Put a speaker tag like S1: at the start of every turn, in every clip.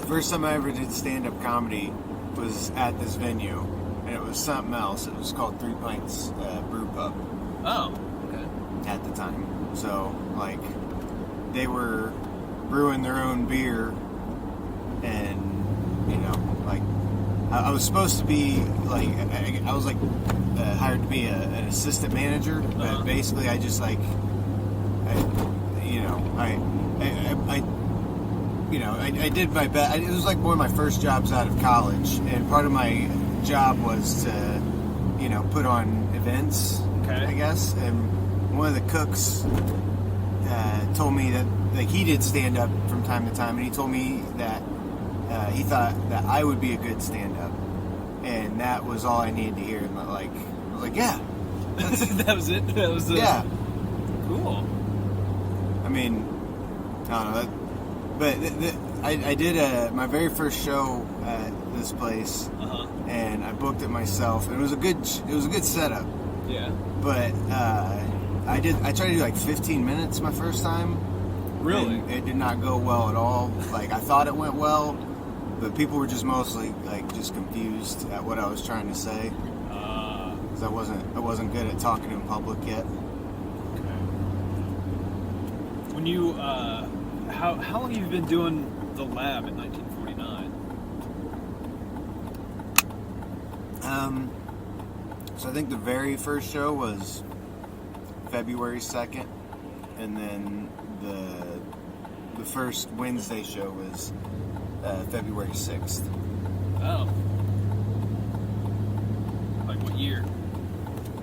S1: First time I ever did stand-up comedy was at this venue, and it was something else. It was called 3 Pints Brew Pub.
S2: Oh, okay.
S1: At the time. So, like, they were brewing their own beer, and, you know, like, I was supposed to be, like, I was, like, hired to be an assistant manager, but basically I just, like, I did my best. It was like one of my first jobs out of college, and part of my job was to, you know, put on events, I guess. And one of the cooks told me that, like, he did stand up from time to time, and he told me that he thought that I would be a good stand up, and that was all I needed to hear. And like, I was like, yeah,
S2: that was it. That was
S1: yeah,
S2: cool.
S1: I mean, I don't know. But I did my very first show at this place, and I booked it myself. And it was a good setup. Yeah. But I tried to do like 15 minutes my first time.
S2: Really?
S1: It did not go well at all. Like, I thought it went well, but people were just mostly like just confused at what I was trying to say. Because I wasn't good at talking in public yet.
S2: Okay. When you How long have you been doing the lab in 1949?
S1: So I think the very first show was February 2nd, and then the first Wednesday show was February 6th.
S2: Oh. Like what year?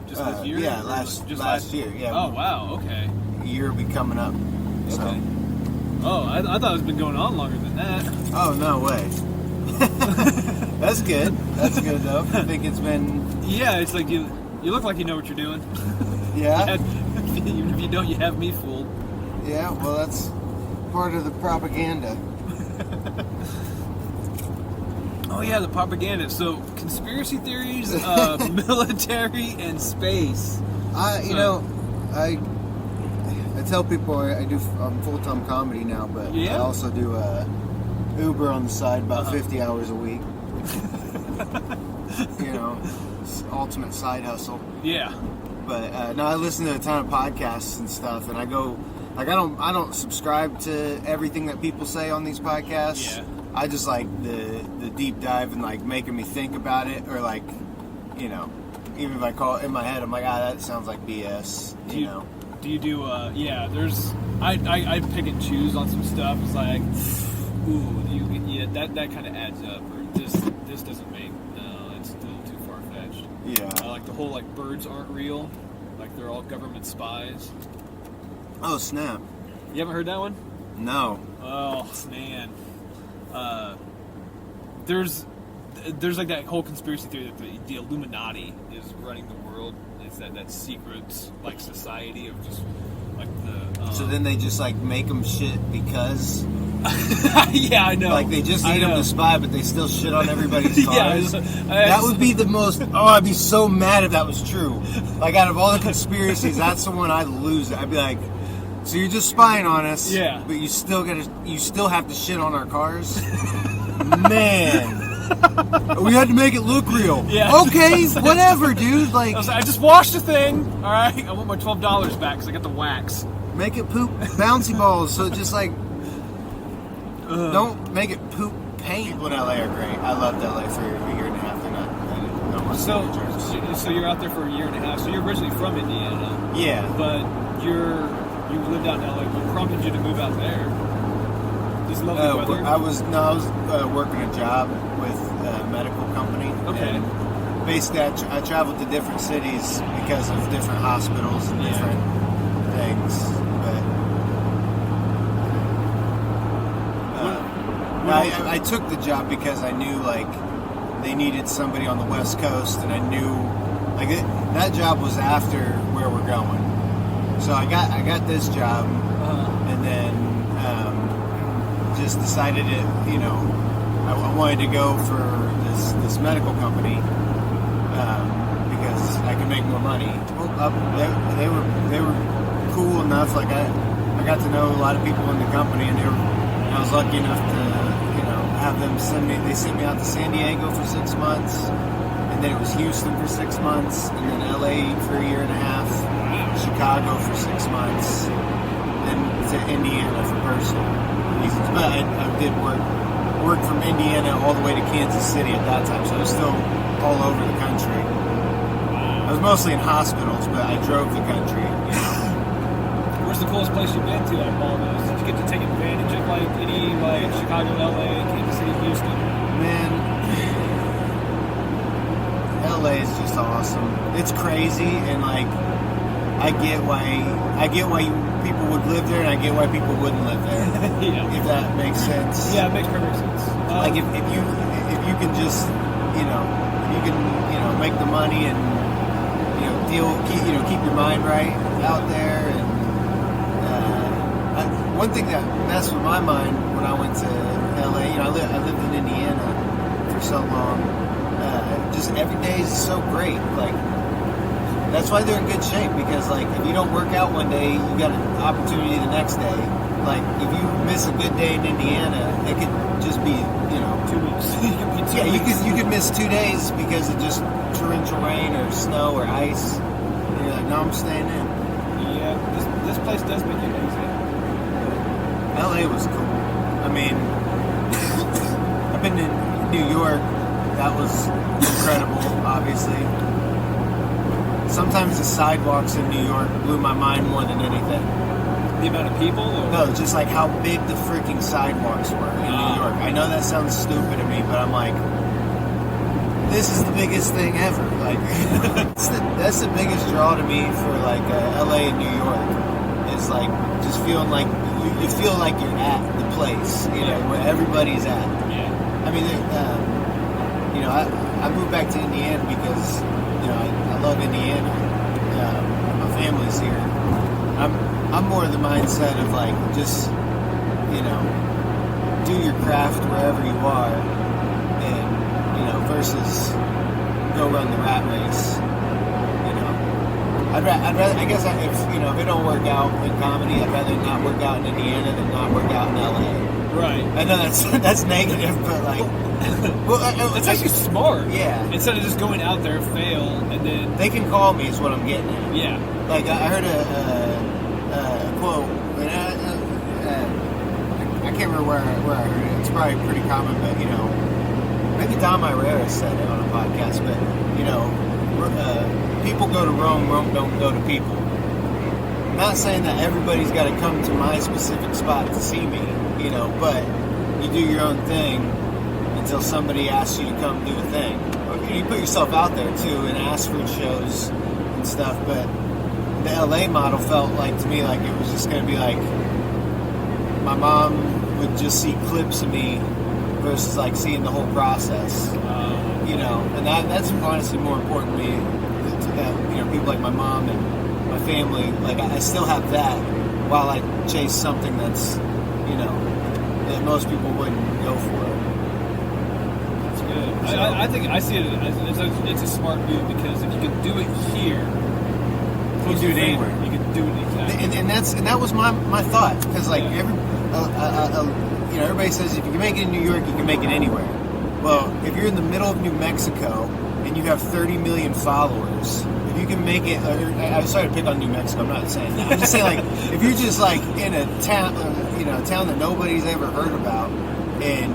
S2: Just this year?
S1: Yeah, last year. Yeah.
S2: Oh, wow, okay.
S1: A year will be coming up.
S2: Okay.
S1: So.
S2: Oh, I thought it's been going on longer than that.
S1: Oh, no way. That's good. That's good, though. I think it's been...
S2: Yeah, it's like you look like you know what you're doing.
S1: Yeah?
S2: Even if you don't, you have me fooled.
S1: Yeah, well, that's part of the propaganda.
S2: Oh, yeah, the propaganda. So, conspiracy theories, military, and space.
S1: I tell people I'm full-time comedy now, but I also do Uber on the side about 50 hours a week. You know, ultimate side hustle.
S2: Yeah.
S1: But no, I listen to a ton of podcasts and stuff, and I go, like, I don't subscribe to everything that people say on these podcasts. Yeah. I just like the deep dive and like making me think about it, or like, you know, even if I call it in my head, I'm like, that sounds like BS. You know.
S2: Do you do? I pick and choose on some stuff. It's like, that kind of adds up, or this doesn't make. No, it's still too far fetched.
S1: Yeah.
S2: Like the whole like birds aren't real, like they're all government spies.
S1: Oh snap!
S2: You haven't heard that one?
S1: No.
S2: Oh man. There's like that whole conspiracy theory that the Illuminati is running the world. It's that secret like society of just like the.
S1: So then they just like make them shit because.
S2: Yeah, I know.
S1: Like they just need them to spy, but they still shit on everybody's cars.
S2: Yeah,
S1: that would be the most. Oh, I'd be so mad if that was true. Like out of all the conspiracies, that's the one I'd lose. I'd be like, so you're just spying on us, but you still have to shit on our cars, man. We had to make it look real. Yeah. Okay, whatever, dude. Like
S2: I just washed the thing. All right, I want my $12 back because I got the wax.
S1: Make it poop bouncy balls, so just like. Don't make it poop paint. People in LA are great. I loved LA for a year and a half.
S2: So you're out there for a year and a half. So you're originally from Indiana.
S1: Yeah.
S2: But you lived out in LA. What prompted you to move out there? Just lovely weather?
S1: I was working a job with a medical company.
S2: Okay.
S1: And basically, I traveled to different cities because of different hospitals and different things. I took the job because I knew like they needed somebody on the West Coast, and I knew like that job was after where we're going. So I got this job, and then just decided I wanted to go for this medical company because I could make more money. They were cool enough. Like I got to know a lot of people in the company, and I was lucky enough to have them send me. They sent me out to San Diego for 6 months, and then it was Houston for 6 months, and then LA for a year and a half, Chicago for 6 months, then to Indiana for personal reasons. But I did work from Indiana all the way to Kansas City at that time, so I was still all over the country. I was mostly in hospitals, but I drove the country.
S2: Where's the coolest place you've been to out of all those? Did you get to take advantage of like any like Chicago, LA, Kansas City, Houston?
S1: Man, LA is just awesome. It's crazy, and like I get why people would live there, and I get why people wouldn't live there.
S2: Yeah.
S1: If that makes sense.
S2: Yeah, it makes perfect sense.
S1: Like if you can just make the money and keep your mind right out there. And one thing that messed with my mind when I went to LA, I lived in Indiana for so long. Just every day is so great. Like that's why they're in good shape, because like if you don't work out one day, you got an opportunity the next day. Like if you miss a good day in Indiana, it could just be
S2: 2 weeks.
S1: You could miss 2 days because of just torrential rain or snow or ice. And you're like, no, I'm staying in.
S2: Yeah, this place does make it easy.
S1: LA was cool. I mean, I've been to New York. That was incredible, obviously. Sometimes the sidewalks in New York blew my mind more than anything.
S2: The amount of people? Or?
S1: No, just like how big the freaking sidewalks were in New York. I know that sounds stupid to me, but I'm like, this is the biggest thing ever. Like, that's the biggest draw to me for like LA and New York. Is like just feeling like you feel like you're at the place, where everybody's at.
S2: Yeah.
S1: I mean, I moved back to Indiana because I love Indiana. My family's here. I'm more of the mindset of like just do your craft wherever you are, and versus go run the rat race. I'd rather, I guess if it don't work out in comedy, I'd rather not work out in Indiana than not work out in LA.
S2: Right.
S1: I know that's negative, but like, well,
S2: it's actually smart.
S1: Yeah.
S2: Instead of just going out there, fail, and then
S1: they can call me. Is what I'm getting at.
S2: Yeah.
S1: Like I heard a quote, and I can't remember where I heard it. It's probably pretty common, but maybe Dom Irera said it on a podcast. But people go to Rome, Rome don't go to people. I'm not saying that everybody's got to come to my specific spot to see me, but you do your own thing until somebody asks you to come do a thing. You put yourself out there too and ask for shows and stuff, but the LA model felt like to me like it was just going to be like my mom would just see clips of me versus like seeing the whole process, and that's honestly more important to me. People like my mom and my family, like I still have that while I chase something that's, that most people wouldn't go for.
S2: That's good. So, I think I see it as it's a smart move, because if you can do it here,
S1: you can do it anywhere.
S2: You can do it exactly.
S1: And that was my thought, because like everybody says if you can make it in New York, you can make it anywhere. Well, if you're in the middle of New Mexico and you have 30 million followers, if you can make it, I'm sorry to pick on New Mexico, I'm not saying that. I'm just saying, like, if you're just like in a town, a town that nobody's ever heard about, and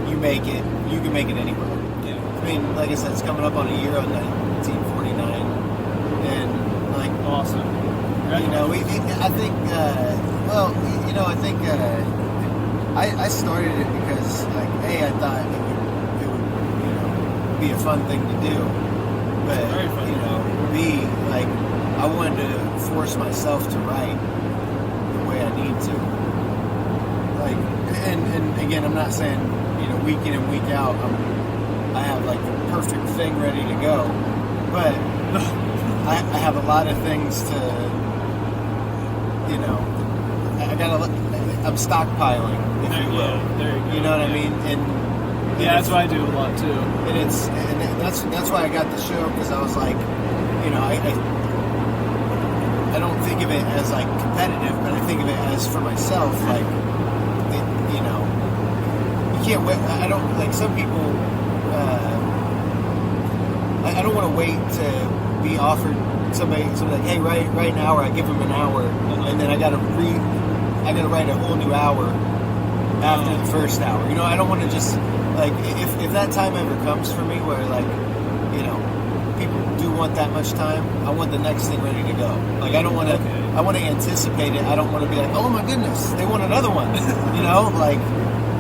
S1: you make it, you can make it anywhere.
S2: Yeah.
S1: I mean, like I said, it's coming up on a year on 1949, and like,
S2: awesome.
S1: I started it because, like, A, I thought it would be a fun thing to do, but B, like, I wanted to force myself to write the way I need to. like, and again, I'm not saying, week in and week out, I have like the perfect thing ready to go, but I have a lot of things to, I'm stockpiling, if you will.
S2: Yeah, there you go.
S1: You know what I mean? And
S2: that's what I do a lot too.
S1: And that's why I got the show, because I was like, I don't think of it as like competitive, but I think of it as for myself, like, you can't wait. I don't, like, some people, I don't want to wait to be offered somebody like, hey, write an hour. I give them an hour, and then I gotta write a whole new hour after the first hour. I don't want to just, like, if that time ever comes for me where, like, people do want that much time, I want the next thing ready to go. Like, I don't want to, I want to anticipate it. I don't want to be like, oh my goodness, they want another one. Like,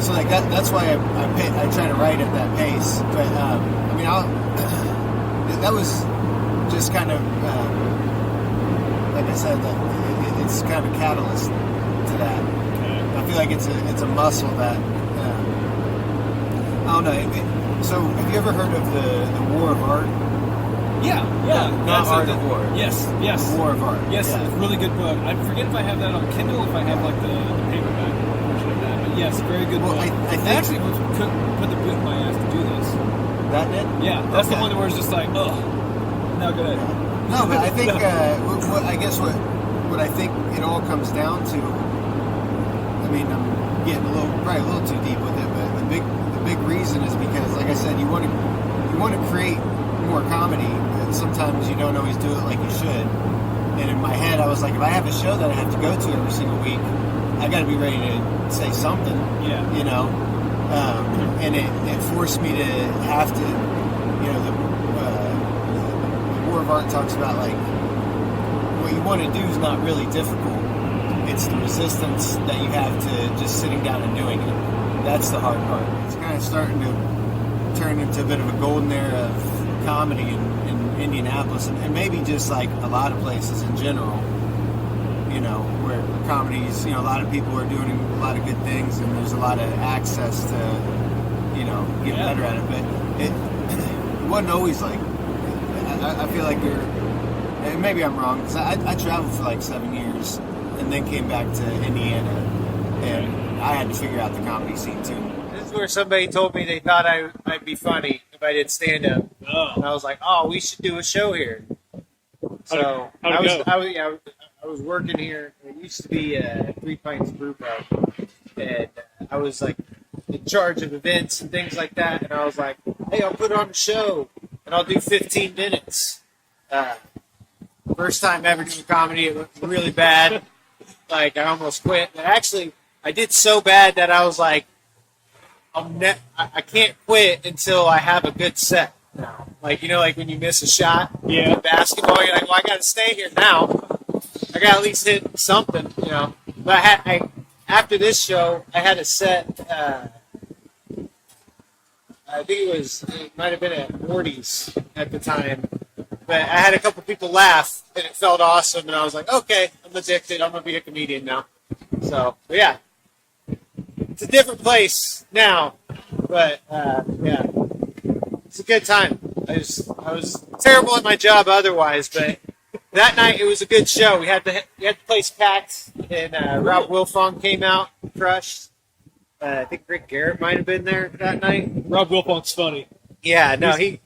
S1: so like that's why I try to write at that pace. But that was just kind of like I said, it's kind of a catalyst to that. I feel like it's a muscle that I don't know. So have you ever heard of the War of Art?
S2: Yeah.
S1: Not Art of War.
S2: Yes.
S1: War of Art.
S2: Yes,
S1: yeah.
S2: It's a really good book. I forget if I have that on Kindle, if I have like the paperback version of that. But yes, very good book.
S1: I
S2: actually put the boot in my ass to do this.
S1: That did?
S2: Yeah, that's the one where it's just like, ugh, not good.
S1: No, but I think what I think it all comes down to. I mean, I'm getting probably a little too deep with it, but the big reason is because, like I said, you want to create more comedy, and sometimes you don't always do it like you should. And in my head, I was like, if I have a show that I have to go to every single week, I got to be ready to say something.
S2: Yeah.
S1: And it forced me to have to, the War of Art talks about, like, what you want to do is not really difficult. It's the resistance that you have to just sitting down and doing it. That's the hard part. It's kind of starting to turn into a bit of a golden era of comedy in Indianapolis, and maybe just like a lot of places in general, where comedies, a lot of people are doing a lot of good things, and there's a lot of access to, get better at it. But it wasn't always like, I feel like and maybe I'm wrong, because I traveled for like 7 years, and then came back to Indiana, and I had to figure out the comedy scene too.
S3: This is where somebody told me they thought I'd be funny if I did stand up.
S2: Oh.
S3: And I was like, oh, we should do a show here. So I was working here. It used to be a Three Pints Brew Pub, and I was like in charge of events and things like that. And I was like, hey, I'll put on a show, and I'll do 15 minutes. First time ever doing comedy, it looked really bad. Like, I almost quit. But actually, I did so bad that I was like, I can't quit until I have a good set now. Like, like when you miss a shot in basketball, you're like, well, I got to stay here now. I got to at least hit something, But after this show, I had a set, I think it might have been at Morty's at the time. But I had a couple people laugh, and it felt awesome, and I was like, okay, I'm addicted. I'm going to be a comedian now. So, but yeah. It's a different place now, but it's a good time. I was terrible at my job otherwise, but that night it was a good show. We had the place packed, and Rob Wilfong came out, crushed. I think Rick Garrett might have been there that night.
S2: Rob Wilfong's funny.
S3: Yeah, no, he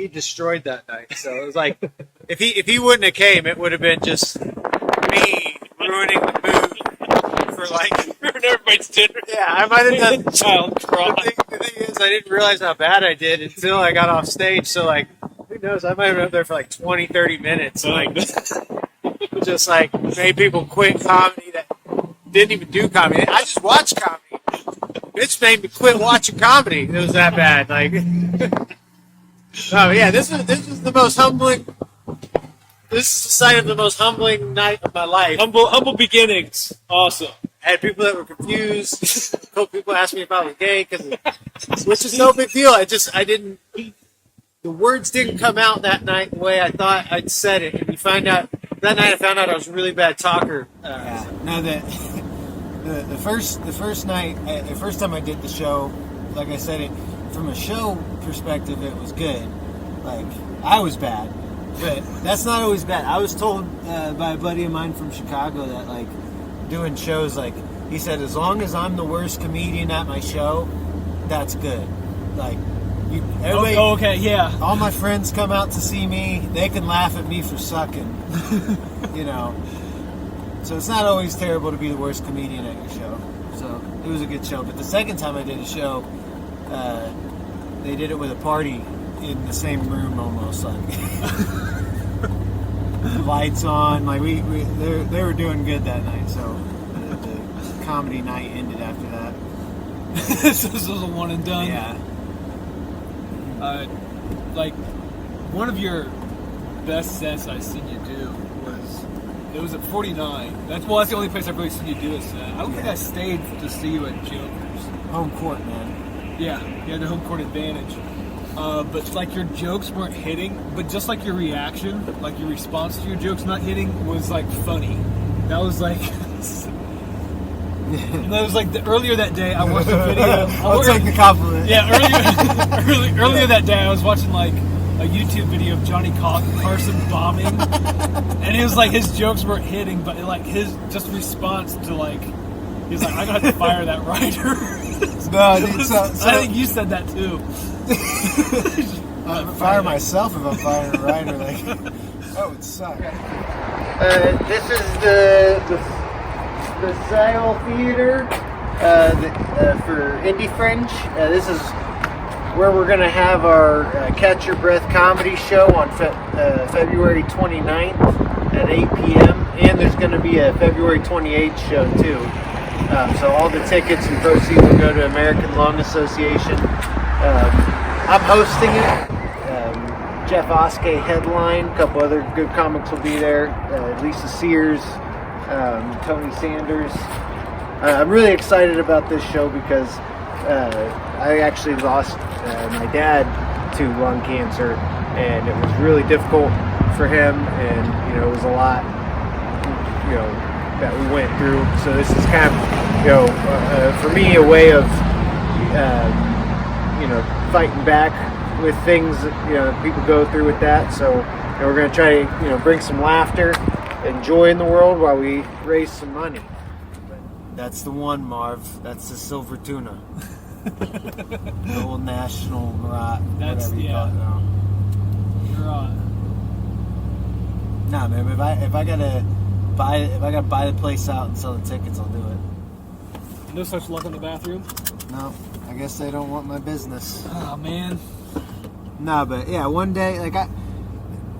S3: destroyed that night. So it was like, if he wouldn't have came, it would have been just me ruining the mood for like
S2: everybody's dinner.
S3: Yeah, I might have done
S2: child cry.
S3: The thing is, I didn't realize how bad I did until I got off stage. So like, who knows? I might have been up there for like 20, 30 minutes. Like, just like made people quit comedy that didn't even do comedy. I just watched comedy. Mitch made me quit watching comedy. It was that bad. Like, oh yeah, this is the most humbling. This is the site of the most humbling night of my life.
S2: Humble beginnings. Awesome.
S3: I had people that were confused. A couple people asked me if I was gay, which is no big deal. I didn't. The words didn't come out that night the way I thought I'd said it. And that night I found out I was a really bad talker.
S1: No, the first night, the first time I did the show, like I said, from a show perspective, it was good. Like, I was bad, but that's not always bad. I was told by a buddy of mine from Chicago that, like, doing shows, like, he said, as long as I'm the worst comedian at my show, that's good. Like, everybody,
S2: okay, yeah.
S1: all my friends come out to see me. They can laugh at me for sucking, you know. So it's not always terrible to be the worst comedian at your show. So it was a good show. But the second time I did a show, they did it with a party in the same room almost. Like, lights on. Like they were doing good that night. So the comedy night ended after that.
S2: This was a one and done.
S1: Yeah.
S2: Like, one of your best sets I've seen you do was at 49. That's the only place I've really seen you do a set. I don't think I stayed to see you at Joker's.
S1: Home court, man.
S2: Yeah, you had the home court advantage. But like your jokes weren't hitting, but just like your reaction, like your response to your jokes not hitting was like funny. That was like. And that was like earlier that day I watched a video.
S1: I'll take the compliment.
S2: Yeah, earlier that day I was watching like a YouTube video of Johnny Carson bombing, and it was like his jokes weren't hitting, but like his just response to like he's like, I'm gonna have to fire that writer.
S1: No, dude,
S2: I think you said that too.
S1: I'd fire myself if I'm firing a writer. Like, that would suck.
S3: This is the Sale Theater for Indie Fringe. This is where we're going to have our Catch Your Breath comedy show on February 29th at 8 p.m. And there's going to be a February 28th show too. So all the tickets and proceeds will go to American Lung Association. I'm hosting it. Jeff Oskey headline. A couple other good comics will be there. Lisa Sears. Tony Sanders. I'm really excited about this show because I actually lost my dad to lung cancer, and it was really difficult for him, and it was a lot that we went through. So this is kind of for me a way of fighting back with things that people go through with that. So we're going to try to bring some laughter and joy in the world while we raise some money.
S1: That's the one, Marv. That's the silver tuna. The old national rot.
S2: That's
S1: whatever you call it now.
S2: You're right.
S1: Nah, man. If I gotta buy the place out and sell the tickets, I'll do it.
S2: No such luck in the bathroom.
S1: No, I guess they don't want my business.
S2: Oh man.
S1: Nah, but yeah, one day, like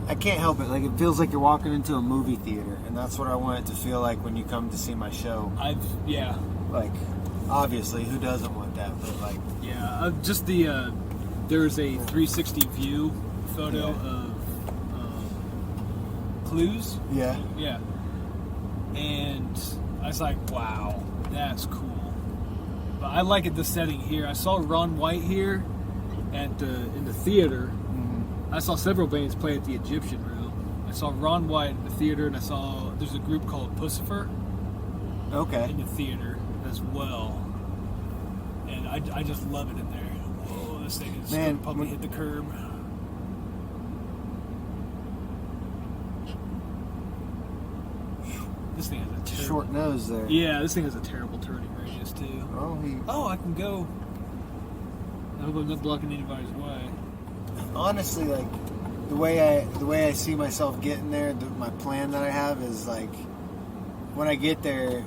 S1: I can't help it. Like, it feels like you're walking into a movie theater, and that's what I want it to feel like when you come to see my show.
S2: Yeah.
S1: Like, obviously, who doesn't want that? But like,
S2: yeah, just there's a 360 view photo of Clues.
S1: Yeah.
S2: Yeah. And I was like, wow, that's cool. But I like it the setting here. I saw Ron White here in the theater. I saw several bands play at the Egyptian Room. I saw Ron White in the theater, and there's a group called Pussifer in the theater as well. And I just love it in there. Whoa, this thing is going to probably hit the curb. This thing has a terrible...
S1: Short nose there.
S2: Yeah, this thing has a terrible turning radius, too.
S1: Oh,
S2: I can go. I hope I'm not blocking anybody's way.
S1: Honestly, like, the way I see myself getting there, my plan that I have is, like, when I get there,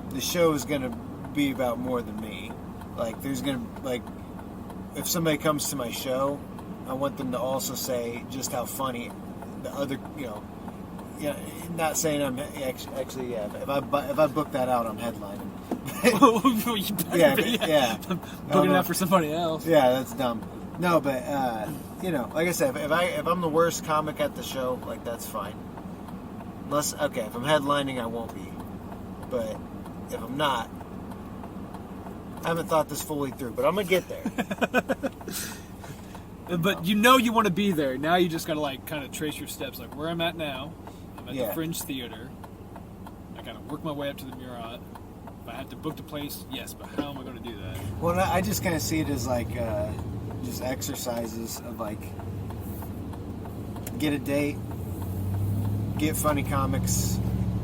S1: the show is gonna be about more than me. Like, there's gonna, like, if somebody comes to my show, I want them to also say just how funny the other, not saying I'm actually, yeah. If I book that out, I'm headlining. Yeah.
S2: Booking it out for somebody else.
S1: Yeah, that's dumb. No, but like I said, if I'm the worst comic at the show, like, that's fine. If I'm headlining, I won't be. But if I'm not, I haven't thought this fully through, but I'm gonna get there.
S2: But you want to be there. Now you just gotta, like, kind of trace your steps. Like, where I'm at now, I'm at the Fringe Theater. I gotta work my way up to the Murat. If I have to book the place, yes, but how am I going to do that?
S1: Well, I just kind of see it as like just exercises of like get a date, get funny comics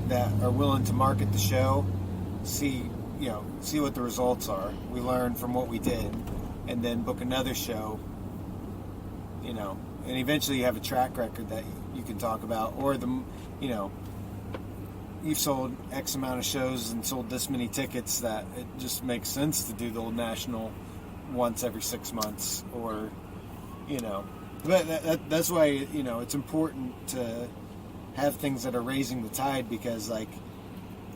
S1: that are willing to market the show, see what the results are. We learn from what we did, and then book another show. And eventually you have a track record that you can talk about, or you've sold X amount of shows and sold this many tickets that it just makes sense to do the Old National once every 6 months, or but that's why it's important to have things that are raising the tide, because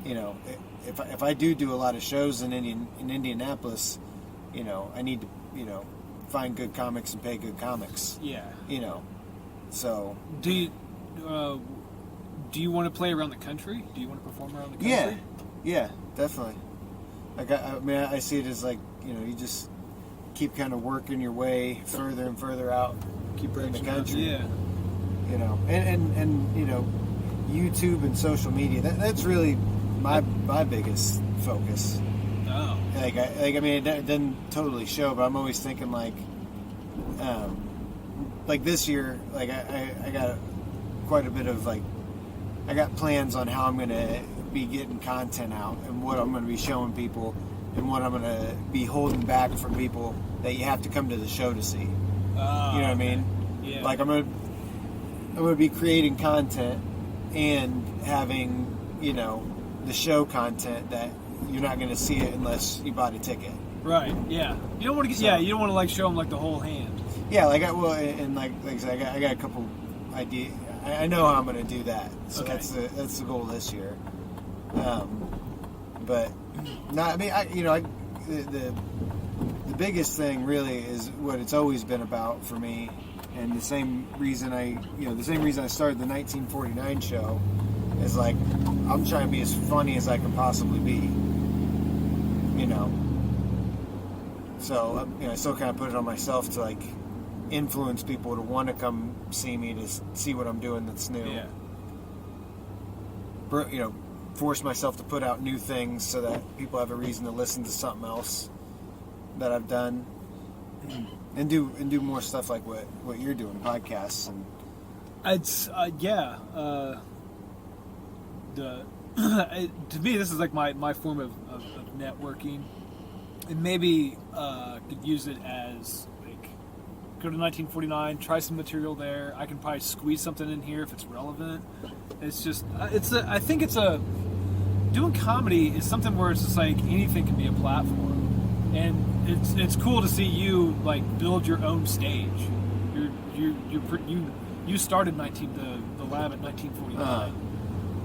S1: if I do a lot of shows in Indianapolis, I need to find good comics and pay good comics.
S2: Yeah.
S1: So
S2: do you want to play around the country? Do you want to perform around the country?
S1: Yeah, definitely. I see it as like you just keep kind of working your way further and further out, keep in the country.
S2: Yeah.
S1: And YouTube and social media. That's really my biggest focus.
S2: Oh.
S1: It doesn't totally show, but I'm always thinking like this year, I got quite a bit of I got plans on how I'm going to be getting content out and what I'm going to be showing people and what I'm going to be holding back from people that you have to come to the show to see.
S2: Oh,
S1: you know what I mean?
S2: Yeah.
S1: I'm going to be creating content and having, the show content that you're not going to see it unless you bought a ticket.
S2: Right. Yeah. You don't want to you don't want to show them the whole hand.
S1: Yeah. I said, I got a couple ideas. I know how I'm going to do that. So
S2: okay.
S1: That's the goal this year. But no, the biggest thing really is what it's always been about for me, and the same reason I started the 1949 show is I'm trying to be as funny as I can possibly be. So I still kind of put it on myself to influence people to want to come see me, to see what I'm doing that's new.
S2: Yeah.
S1: Force myself to put out new things so that people have a reason to listen to something else that I've done, and do more stuff like what you're doing, podcasts. And
S2: it's to me this is my form of networking, and maybe could use it as go to 1949, try some material there. I can probably squeeze something in here if it's relevant. It's just I think doing comedy is something where it's just anything can be a platform, and it's cool to see you build your own stage. You started the lab in 1949.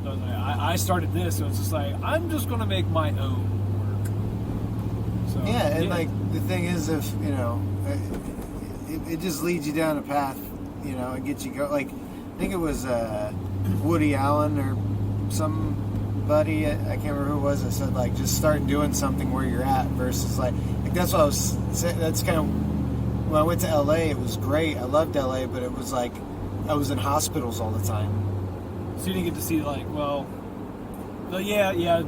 S2: So I started this, so it's just I'm just going to make my own work. So,
S1: yeah, and the thing is, if it just leads you down a path, and gets you go. I think it was Woody Allen or somebody, I can't remember who it was, that said just start doing something where you're at versus that's what I was saying. That's kind of when I went to LA. It was great. I loved LA, but it was I was in hospitals all the time.
S2: So you didn't get to see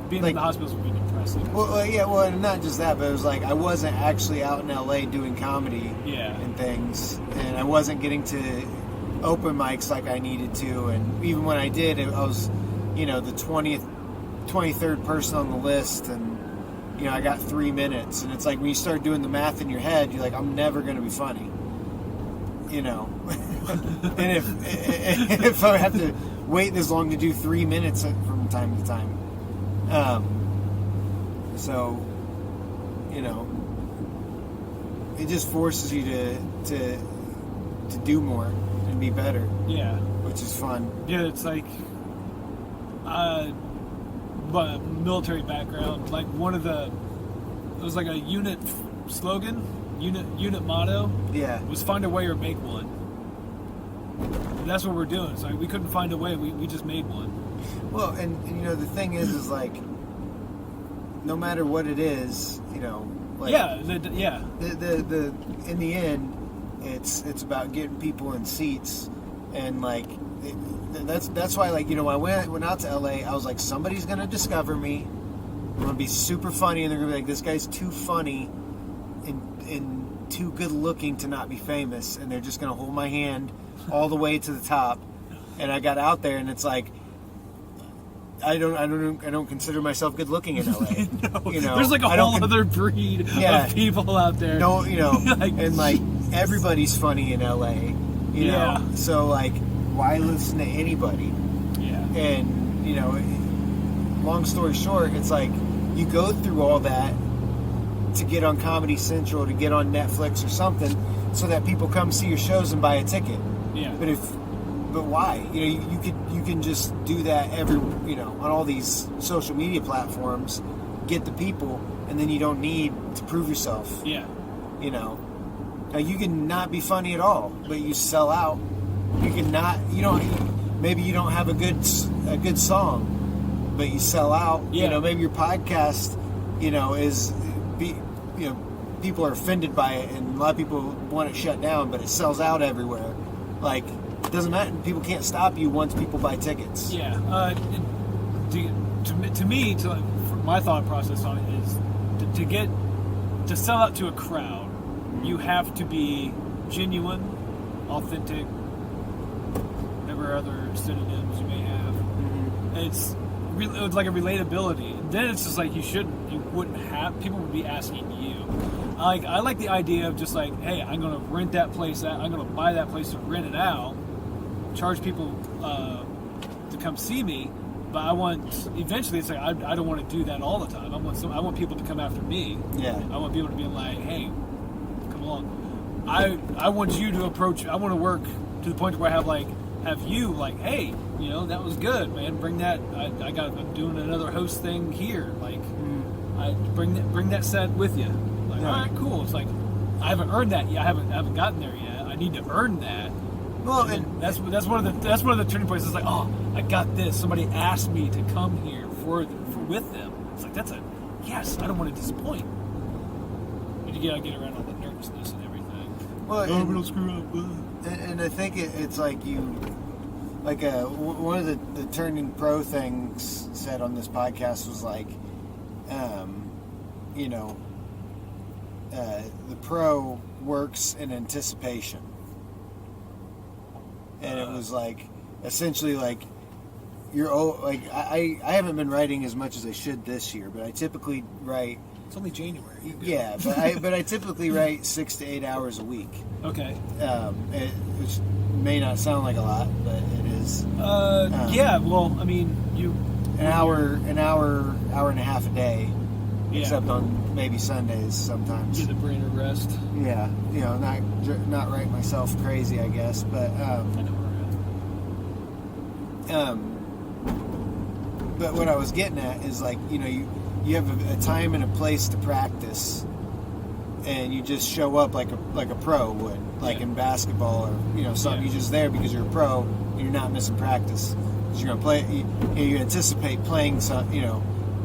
S2: being in the hospitals would be depressing.
S1: Well, and not just that, but it was I wasn't actually out in LA doing comedy and things, and I wasn't getting to open mics like I needed to, and even when I did, I was, the 23rd person on the list, and I got 3 minutes, and it's when you start doing the math in your head, you're I'm never going to be funny, and if I have to wait this long to do 3 minutes from time to time. So, it just forces you to do more and be better.
S2: Yeah.
S1: Which is fun.
S2: Yeah, it's military background. It was a unit slogan, unit motto.
S1: Yeah.
S2: Was find a way or make one. And that's what we're doing. So we couldn't find a way. We just made one.
S1: Well, and the thing is no matter what it is,
S2: the
S1: in the end, it's about getting people in seats And like that's why, like, you know, when I went out to LA, I was like, somebody's gonna discover me. I'm gonna be super funny, and they're gonna be like, this guy's too funny and too good looking to not be famous, and they're just gonna hold my hand all the way to the top. And I got out there, and it's like, I don't consider myself good looking in LA.
S2: No,
S1: you know,
S2: there's like a whole other breed of people out there.
S1: No, you know, and like everybody's funny in LA. You know, so like, why listen to anybody?
S2: Yeah.
S1: And you know, long story short, it's like you go through all that to get on Comedy Central, to get on Netflix or something, so that people come see your shows and buy a ticket.
S2: Yeah.
S1: But why? You know, you can just do that on all these social media platforms, get the people, and then you don't need to prove yourself.
S2: Yeah.
S1: You know, now you can not be funny at all, but you sell out. You can not. Maybe you don't have a good song, but you sell out.
S2: Yeah.
S1: You know, maybe your podcast, people are offended by it, and a lot of people want it shut down, but it sells out everywhere. Like, it doesn't matter. People can't stop you once people buy tickets.
S2: Yeah. To me, my thought process on it is to sell out to a crowd, you have to be genuine, authentic, whatever other synonyms you may have.
S1: Mm-hmm.
S2: It's like a relatability. And then it's just like you wouldn't have, people would be asking you. I like the idea of just like, hey, I'm going to rent that place out, I'm going to buy that place and rent it out, charge people to come see me, but eventually it's like, I don't want to do that all the time. I want people to come after me.
S1: Yeah.
S2: I want people to be like, hey, come along. I want you to approach, I want to work to the point where I have you like, hey, that was good, man. Bring that. I'm doing another host thing here. Like, I bring that set with you. Like, all right, cool. It's like, I haven't earned that yet. I haven't gotten there yet. I need to earn that.
S1: Well,
S2: and that's one of the turning points. It's like, oh, I got this. Somebody asked me to come here with them. It's like, that's a yes. I don't want to disappoint. But you gotta get around all the nervousness and everything.
S1: Well,
S2: we don't screw up.
S1: And I think it's like one of the Turning Pro things said on this podcast was like, the pro works in anticipation. And it was like, essentially like, I haven't been writing as much as I should this year, but I typically write.
S2: It's only January.
S1: Yeah, but I typically write 6 to 8 hours a week.
S2: Okay.
S1: Which may not sound like a lot, but it is.
S2: Yeah. Well, I mean,
S1: an hour and a half a day,
S2: yeah.
S1: Except on maybe Sundays sometimes.
S2: Give the brain a rest.
S1: Yeah, not write myself crazy, I guess, but.
S2: I know where we're at.
S1: But what I was getting at is like, you have a time and a place to practice, and you just show up like a pro would, like in basketball or something. You're just there because you're a pro and you're not missing practice. Because you're gonna play. You anticipate playing some,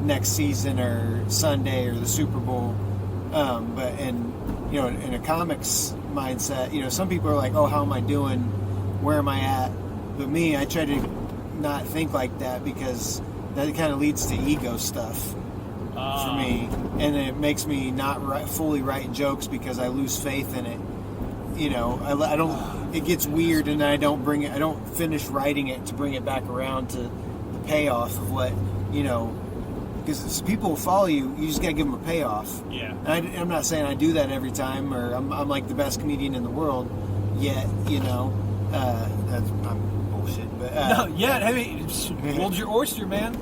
S1: next season or Sunday or the Super Bowl. But in a comics mindset, some people are like, oh, how am I doing? Where am I at? But me, I try to not think like that because that kind of leads to ego stuff. For me, and it makes me not fully write jokes because I lose faith in it. I don't. It gets weird, and I don't bring it. I don't finish writing it to bring it back around to the payoff of what because people will follow you. You just gotta give them a payoff.
S2: Yeah.
S1: And I'm not saying I do that every time, or I'm like the best comedian in the world. Yet, I'm bullshit. But
S2: no, yet. I mean, hold your oyster, man.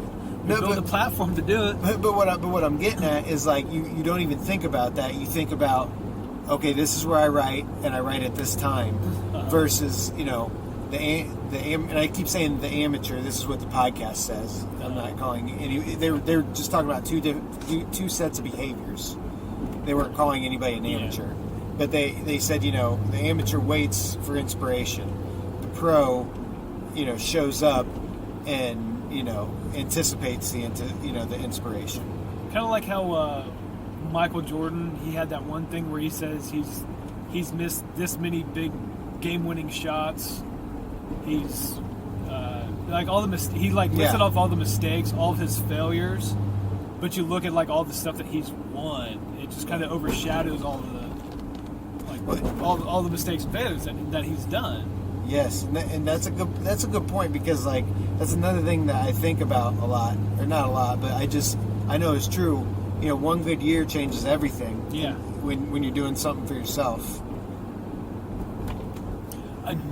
S2: You build the platform to do it.
S1: But what I'm getting at is like you don't even think about that. You think about, okay, this is where I write, and I write at this time, versus and I keep saying the amateur. This is what the podcast says. I'm not calling any. They're just talking about two sets of behaviors. They weren't calling anybody an amateur, but they said the amateur waits for inspiration. The pro, shows up and anticipates the inspiration.
S2: Kind of like how Michael Jordan, he had that one thing where he says he's missed this many big game-winning shots, he's like all the he like listed off all the mistakes, all of his failures, but you look at like all the stuff that he's won, it just kind of overshadows all all the mistakes and failures that he's done.
S1: Yes, and that's a good point, because like that's another thing that I think about a lot, or not a lot, but I know it's true. You know, one good year changes everything.
S2: Yeah.
S1: When you're doing something for yourself.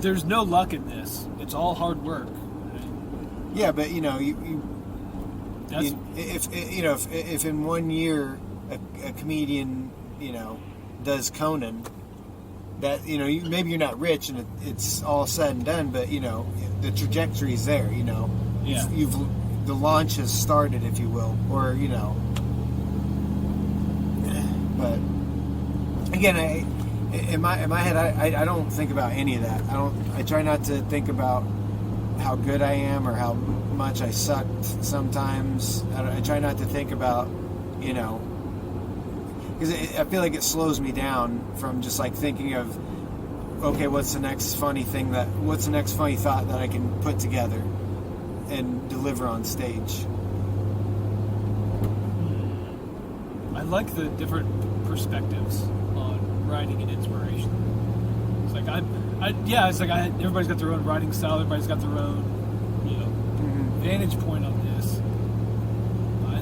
S2: There's no luck in this. It's all hard work.
S1: Yeah, but if in 1 year a comedian does Conan, that maybe you're not rich and it's all said and done, but the trajectory's there.
S2: Yeah.
S1: The launch has started, if you will, or But again, in my head, I don't think about any of that. I try not to think about how good I am or how much I sucked sometimes. I try not to think about, because I feel like it slows me down from just like thinking of, okay, what's the next funny thought that I can put together and deliver on stage.
S2: I like the different perspectives on writing and inspiration. It's like everybody's got their own writing style. Everybody's got their own, vantage point on this.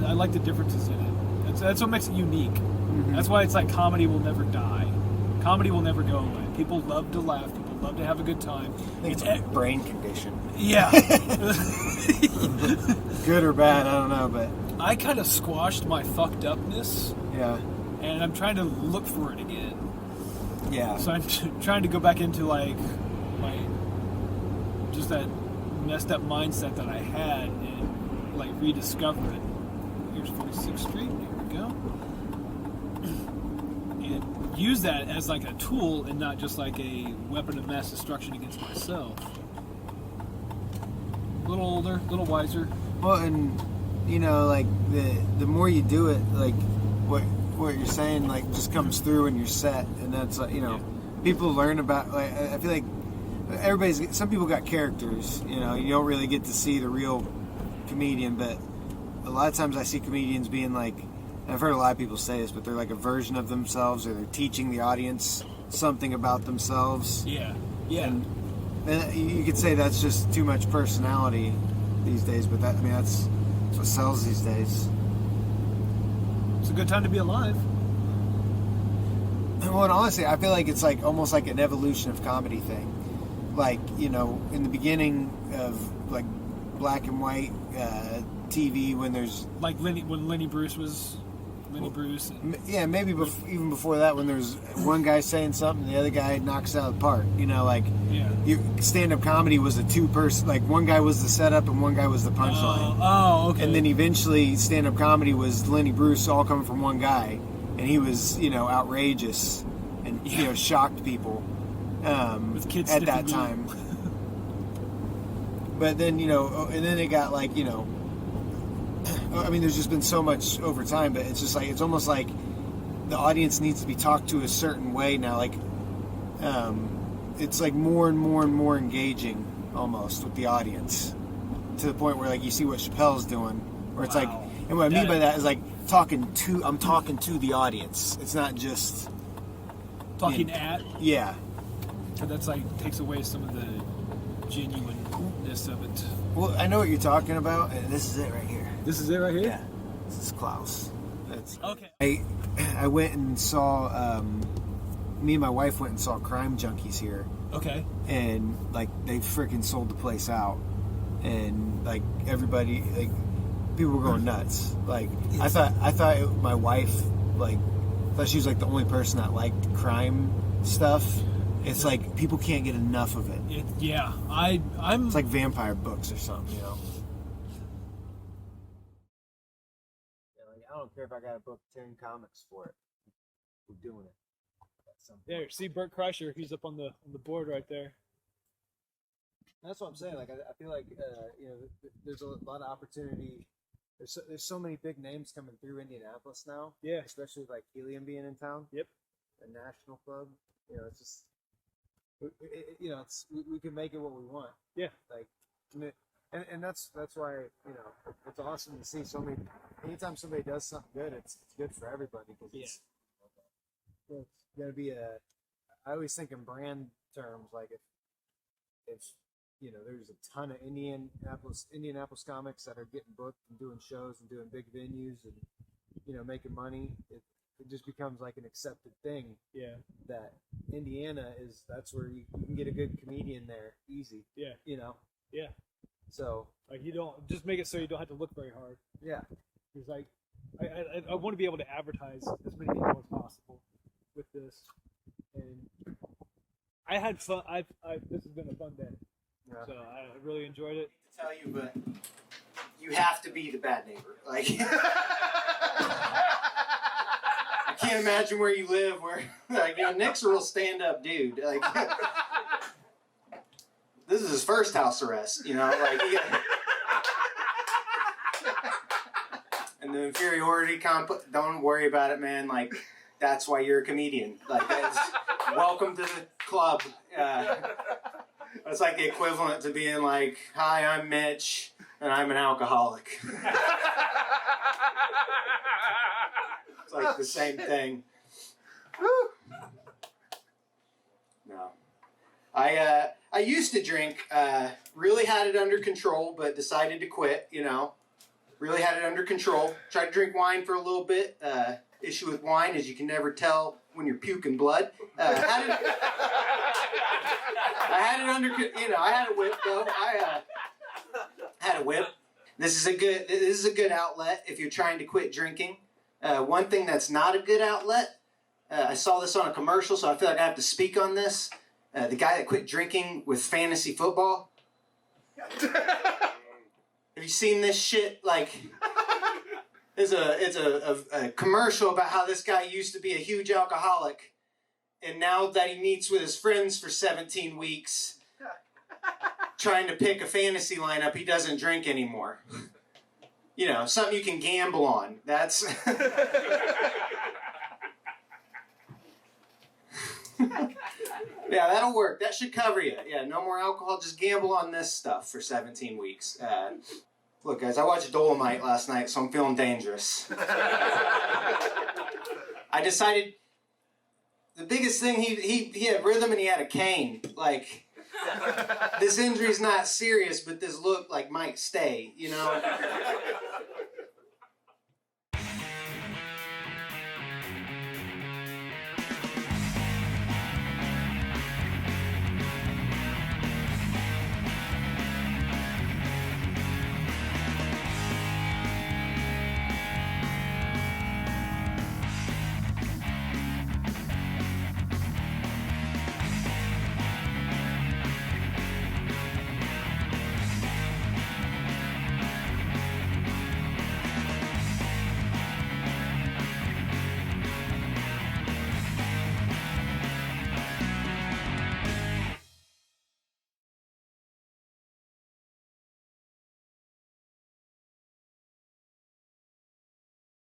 S2: I like the differences in it. That's what makes it unique. Mm-hmm. That's why it's like comedy will never die. Comedy will never go away. People love to laugh. People love to have a good time.
S1: I think it's a brain condition.
S2: Yeah.
S1: Good or bad, I don't know, but
S2: I kind of squashed my fucked upness.
S1: Yeah.
S2: And I'm trying to look for it again.
S1: Yeah.
S2: So I'm trying to go back into like just that messed up mindset that I had and like rediscover it. Here's 46th Street. Here we go. And use that as like a tool and not just like a weapon of mass destruction against myself. A little older, a little wiser.
S1: Well, and like the more you do it, like what you're saying, like just comes through in your set, and that's like people learn about. Like I feel like some people got characters. You don't really get to see the real comedian, but a lot of times I see comedians being like, and I've heard a lot of people say this, but they're like a version of themselves, or they're teaching the audience something about themselves.
S2: Yeah, yeah.
S1: And you could say that's just too much personality these days, but that's what sells these days.
S2: It's a good time to be alive.
S1: Well, and honestly, I feel like it's like almost like an evolution of comedy thing. Like, in the beginning of like black and white TV, when there's
S2: like when Lenny Bruce was Lenny Bruce.
S1: Yeah, maybe even before that, when there's one guy saying something, the other guy knocks it out of the park. Stand-up comedy was a two-person, like one guy was the setup and one guy was the punchline.
S2: Oh, okay.
S1: And then eventually, stand-up comedy was Lenny Bruce, all coming from one guy, and he was, outrageous and shocked people
S2: with kids
S1: at that time. But then and then it got like there's just been so much over time, but it's just like it's almost like the audience needs to be talked to a certain way now. Like it's like more and more and more engaging almost with the audience, to the point where like you see what Chappelle's doing, where it's like, and what I mean by that is like I'm talking to the audience. It's not just
S2: talking at.
S1: Yeah.
S2: So that's like takes away some of the genuineness of it.
S1: Well, I know what you're talking about, and this is it right here.
S2: This is it right here?
S1: Yeah. This is Klaus.
S2: Okay.
S1: I went and saw, me and my wife went and saw Crime Junkies here.
S2: Okay.
S1: And, like, they freaking sold the place out. And, like, everybody, like, people were going nuts. Like, yes. I thought my wife, like, thought she was, like, the only person that liked crime stuff. It's like, people can't get enough of it.
S2: I'm...
S1: It's like vampire books or something, I don't care if I got to book 10 comics for it. We're doing it.
S2: There, see Bert Kreischer. He's up on the board right there.
S1: That's what I'm saying. Like, I feel like there's a lot of opportunity. There's so many big names coming through Indianapolis now.
S2: Yeah,
S1: especially with like Helium being in town.
S2: Yep.
S1: The National Club. It's just
S3: we can make it what we want.
S2: Yeah.
S3: Like, and that's why it's awesome to see so many. Anytime somebody does something good, it's good for everybody because it's gonna be a. I always think in brand terms, like if there's a ton of Indianapolis comics that are getting booked and doing shows and doing big venues and making money. It just becomes like an accepted thing.
S2: Yeah.
S3: That Indiana that's where you can get a good comedian there easy.
S2: Yeah.
S3: Yeah. So
S2: like you don't just make it so you don't have to look very hard.
S3: Yeah.
S2: It's like I want to be able to advertise as many people as possible with this, and I had fun. This has been a fun day. Yeah. So I really enjoyed it.
S3: To tell you, but you have to be the bad neighbor. Like I can't imagine where you live. Where Nick's a real stand-up dude. Like this is his first house arrest. And the inferiority don't worry about it, man. Like that's why you're a comedian. Like welcome to the club. That's like the equivalent to being like, "Hi, I'm Mitch, and I'm an alcoholic." It's like the same thing. No, I used to drink. Really had it under control, but decided to quit. Really had it under control. Tried to drink wine for a little bit. Issue with wine is you can never tell when you're puking blood. I had it under. I had a whip though. I had a whip. This is a good outlet if you're trying to quit drinking. One thing that's not a good outlet. I saw this on a commercial, so I feel like I have to speak on this. The guy that quit drinking with fantasy football. Have you seen this shit? Like, it's a commercial about how this guy used to be a huge alcoholic, and now that he meets with his friends for 17 weeks, trying to pick a fantasy lineup, he doesn't drink anymore. Something you can gamble on. That's... Yeah, that'll work. That should cover you. Yeah, no more alcohol. Just gamble on this stuff for 17 weeks. Look, guys, I watched Dolomite last night, so I'm feeling dangerous. I decided the biggest thing, he had rhythm and he had a cane. Like, this injury's not serious, but this look like might stay,